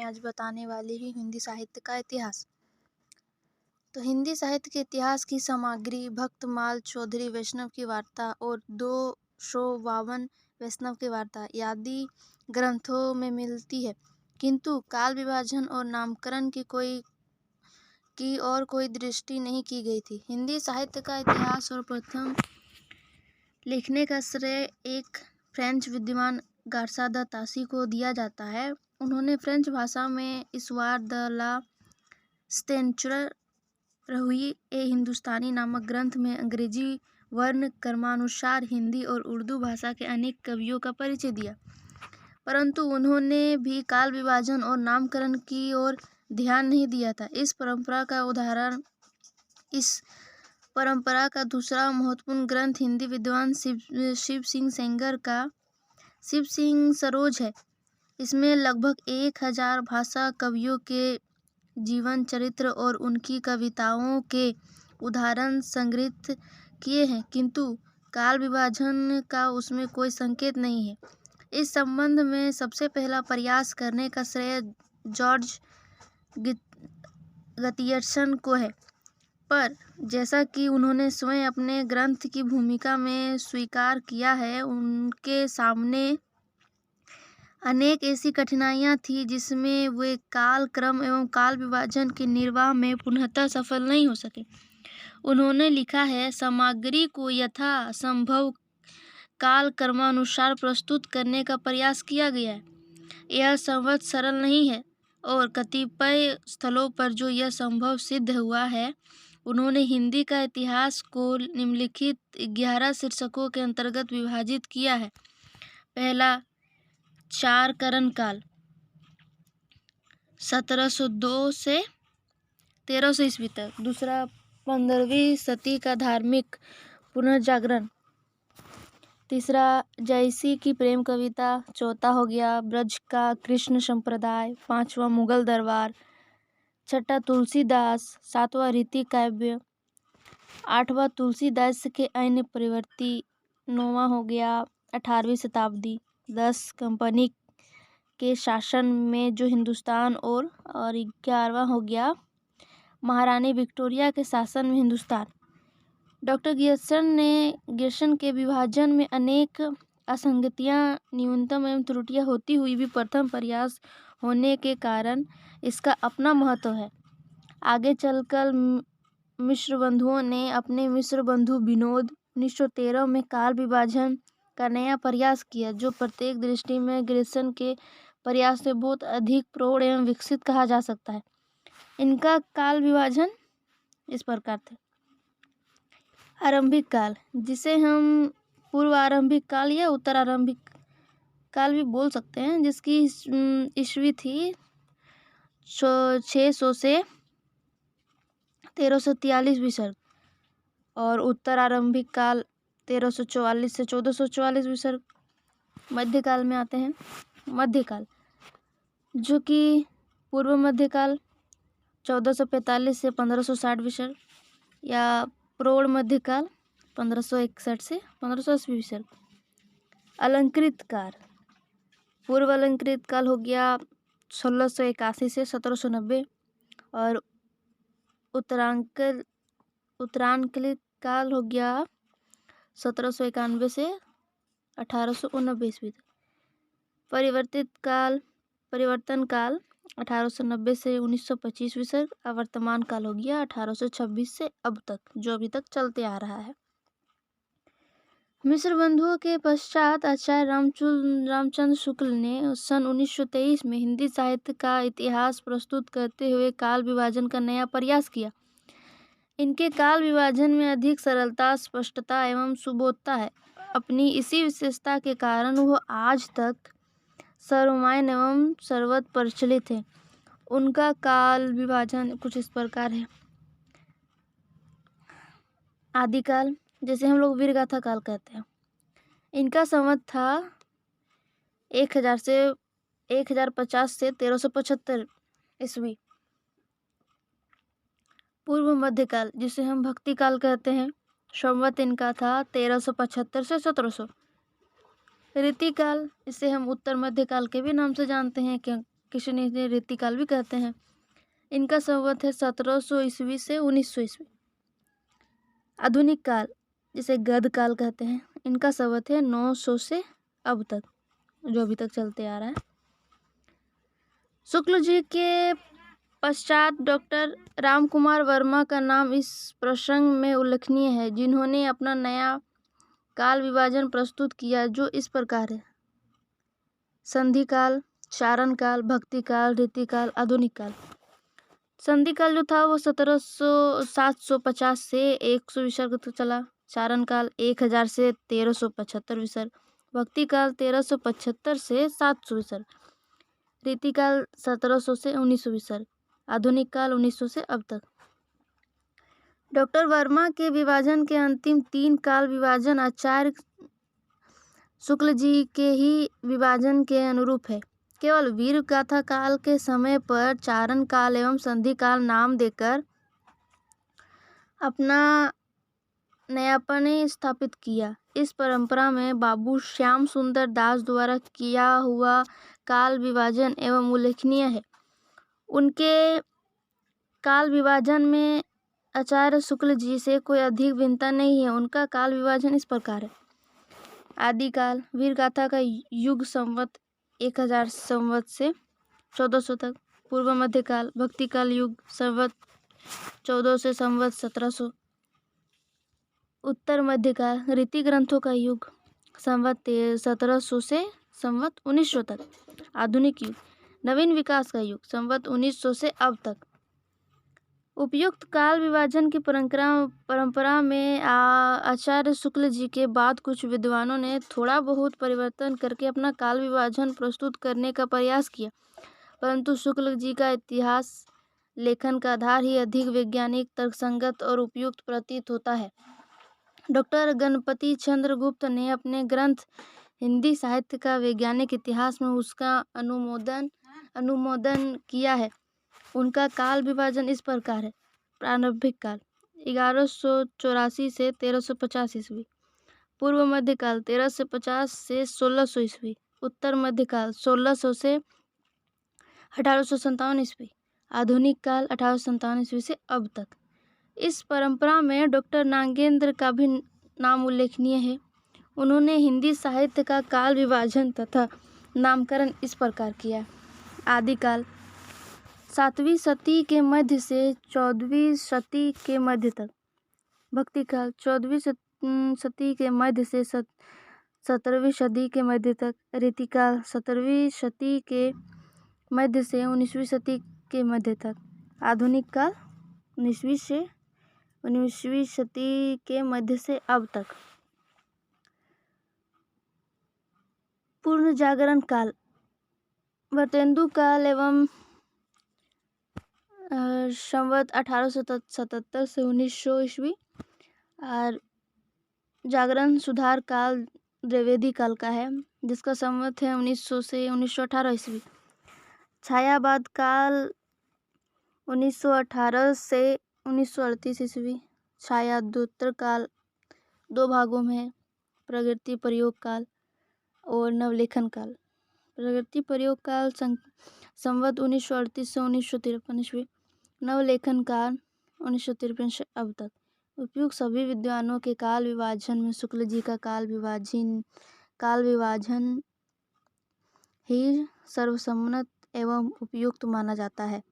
आज बताने वाली हूँ हिंदी साहित्य का इतिहास। तो हिंदी साहित्य के इतिहास की सामग्री भक्तमाल चौधरी वैष्णव की वार्ता और 252 वैष्णव की वार्ता आदि ग्रंथों में मिलती है, किंतु काल विभाजन और नामकरण की कोई दृष्टि नहीं की गई थी। हिंदी साहित्य का इतिहास और प्रथम लिखने का श्रेय एक फ्रेंच विद्वान गार्सा द तासी को दिया जाता है। उन्होंने फ्रेंच भाषा में इसवार द ला स्टेंचुर रहुई ए हिंदुस्तानी नामक ग्रंथ में अंग्रेजी वर्ण क्रमानुसार हिंदी और उर्दू भाषा के अनेक कवियों का परिचय दिया, परंतु उन्होंने भी काल विभाजन और नामकरण की ओर ध्यान नहीं दिया था। इस परंपरा का दूसरा महत्वपूर्ण ग्रंथ हिंदी विद्वान शिव सिंह सेंगर का शिव सिंह सरोज है। इसमें लगभग 1000 भाषा कवियों के जीवन चरित्र और उनकी कविताओं के उदाहरण संग्रहित किए हैं, किंतु काल विभाजन का उसमें कोई संकेत नहीं है। इस संबंध में सबसे पहला प्रयास करने का श्रेय जॉर्ज गतियर्सन को है, पर जैसा कि उन्होंने स्वयं अपने ग्रंथ की भूमिका में स्वीकार किया है, उनके सामने अनेक ऐसी कठिनाइयां थी जिसमें वे काल क्रम एवं काल विभाजन के निर्वाह में पूर्णतः सफल नहीं हो सके। उन्होंने लिखा है, सामग्री को यथा संभव काल क्रमानुसार प्रस्तुत करने का प्रयास किया गया है। यह संवत सरल नहीं है और कतिपय स्थलों पर जो यह संभव सिद्ध हुआ है, उन्होंने हिंदी का इतिहास को निम्नलिखित 11 शीर्षकों के अंतर्गत विभाजित किया है। पहला, चार करण काल 1702 से 1300 ईस्वी तक। दूसरा, 15वीं सदी का धार्मिक पुनर्जागरण। तीसरा, जयसी की प्रेम कविता। चौथा हो गया ब्रज का कृष्ण संप्रदाय। पांचवा, मुगल दरबार। छठा, तुलसीदास। सातवां, रीति काव्य। आठवां, तुलसीदास के अन्य प्रवृत्ति। नौवां हो गया 18वीं शताब्दी। 10, कंपनी के शासन में जो हिंदुस्तान और 11वां हो गया महारानी विक्टोरिया के शासन में हिंदुस्तान। डॉक्टर गियर्सन के विभाजन में अनेक असंगतियां, न्यूनतम एवं त्रुटियां होती हुई भी प्रथम प्रयास होने के कारण इसका अपना महत्व है। आगे चलकर मिश्र बंधुओं ने अपने मिश्र बंधु विनोद 1913 में काल विभाजन का नया प्रयास किया, जो प्रत्येक दृष्टि में गियर्सन के प्रयास से बहुत अधिक प्रौढ़ एवं विकसित कहा जा सकता है। इनका काल विभाजन इस प्रकार थे। आरंभिक काल, जिसे हम पूर्व आरंभिक काल या उत्तर आरंभिक काल भी बोल सकते हैं, जिसकी ईस्वी थी 600 से 1343 विसर्ग, और उत्तर आरंभिक काल 1344 से 1444 विसर्ग। मध्यकाल में आते हैं। मध्यकाल, जो कि पूर्व मध्यकाल 1445 से 1560 विसर्ग, या प्रौढ़ मध्यकाल 1561 से 1580 विसर्ग। अलंकृत काल, पूर्व अलंकृत काल हो गया 1681 से 1790, और उत्तरांकलित काल हो गया 1791 से 1889 ईस्वी तक। परिवर्तन काल 1890 से 1925 विसर्ग। वर्तमान काल हो गया 1826 से अब तक, जो अभी तक चलते आ रहा है। मिश्र बंधुओं के पश्चात आचार्य रामचंद्र शुक्ल ने सन 1923 में हिंदी साहित्य का इतिहास प्रस्तुत करते हुए काल विभाजन का नया प्रयास किया। इनके काल विभाजन में अधिक सरलता, स्पष्टता एवं सुबोधता है। अपनी इसी विशेषता के कारण वह आज तक सर्वमान्य एवं सर्वत्र प्रचलित है। उनका काल विभाजन कुछ इस प्रकार है। आदिकाल, जैसे हम लोग वीरगाथा काल कहते हैं, इनका संवत था 1050 से 1375 ईस्वी। पूर्व मध्यकाल, जिसे हम भक्ति काल कहते हैं, संवत इनका था 1375 से 1700। रीतिकाल, इसे हम उत्तर मध्यकाल के भी नाम से जानते हैं, किसी ने इन्हें रीतिकाल भी कहते हैं। इनका संवत है 1700 ईस्वी से 1900 ईस्वी। आधुनिक काल जिसे गद काल कहते हैं, इनका संवत है 900 से अब तक, जो अभी तक चलते आ रहा है। शुक्ल जी के पश्चात डॉक्टर रामकुमार वर्मा का नाम इस प्रसंग में उल्लेखनीय है, जिन्होंने अपना नया काल विभाजन प्रस्तुत किया, जो इस प्रकार है: संधि काल, चारण काल, भक्ति काल, रीति काल, आधुनिक काल। संधि काल जो था वो 750 से 100 विसर्ग तक चला। चारण काल 1000 से 1375 विसर्ग। भक्ति काल 1375 से 700 विसर्ग। रीति काल 1700 से 1900 विसर्ग। आधुनिक काल 1900 से अब तक। डॉक्टर वर्मा के विभाजन के अंतिम 3 काल विभाजन आचार्य शुक्ल जी के ही विभाजन के अनुरूप है। केवल वीर गाथा काल के समय पर चारण काल एवं संधि काल नाम देकर अपना नयापन स्थापित किया। इस परंपरा में बाबू श्याम सुंदर दास द्वारा किया हुआ काल विभाजन एवं उल्लेखनीय है। उनके काल विभाजन में आचार्य शुक्ल जी से कोई अधिक भिन्नता नहीं है। उनका काल विभाजन इस प्रकार है: आदिकाल वीर गाथा का युग संवत 1000 संवत से 1400 तक। पूर्व मध्यकाल भक्ति काल युग संवत 1400 से संवत 1700। उत्तर मध्यकाल रीति ग्रंथों का युग संवत 1700 से संवत 1900 तक। आधुनिक युग नवीन विकास का युग संवत 1900 से अब तक। उपयुक्त काल विभाजन की परंपरा में आचार्य शुक्ल जी के बाद कुछ विद्वानों ने थोड़ा बहुत परिवर्तन करके अपना काल विभाजन प्रस्तुत करने का प्रयास किया, परंतु शुक्ल जी का इतिहास लेखन का आधार ही अधिक वैज्ञानिक, तर्कसंगत और उपयुक्त प्रतीत होता है। डॉक्टर गणपति चंद्र गुप्त ने अपने ग्रंथ हिंदी साहित्य का वैज्ञानिक इतिहास में उसका अनुमोदन किया है। उनका काल विभाजन इस प्रकार है: प्रारंभिक काल 1184 से 1350 ईस्वी। पूर्व मध्यकाल 1350 से 1600 ईस्वी। उत्तर मध्यकाल 1600 से 1857 ईस्वी। आधुनिक काल 1857 ईस्वी से अब तक। इस परंपरा में डॉक्टर नागेंद्र का भी नाम उल्लेखनीय है। उन्होंने हिंदी साहित्य का काल विभाजन तथा नामकरण इस प्रकार किया: आदिकाल 7वीं शती के मध्य से 14वीं शती के मध्य तक। भक्ति काल 14वीं शती के मध्य से 17वीं शती के मध्य तक। रीति काल 17वीं शती के मध्य से 19वीं शती के मध्य तक। आधुनिक काल 19वीं शती के मध्य से अब तक। पूर्ण जागरण काल वर्तेंदु काल एवं संवत 1877 से 1900 ईस्वी। और जागरण सुधार काल द्विवेदी काल का है, जिसका संवत है 1900 से 1918 ईस्वी। छायावाद काल 1918 से 1938 ईस्वी। छायाद्योतर काल 2 भागों में है: प्रगति प्रयोग काल और नवलेखन काल। प्रगति प्रयोग काल संवत 1938 से 1953 ईस्वी। नवलेखन काल 1953 से अब तक। उपयुक्त सभी विद्वानों के काल विभाजन में शुक्ल जी का काल विभाजन ही सर्वसम्मत एवं उपयुक्त माना जाता है।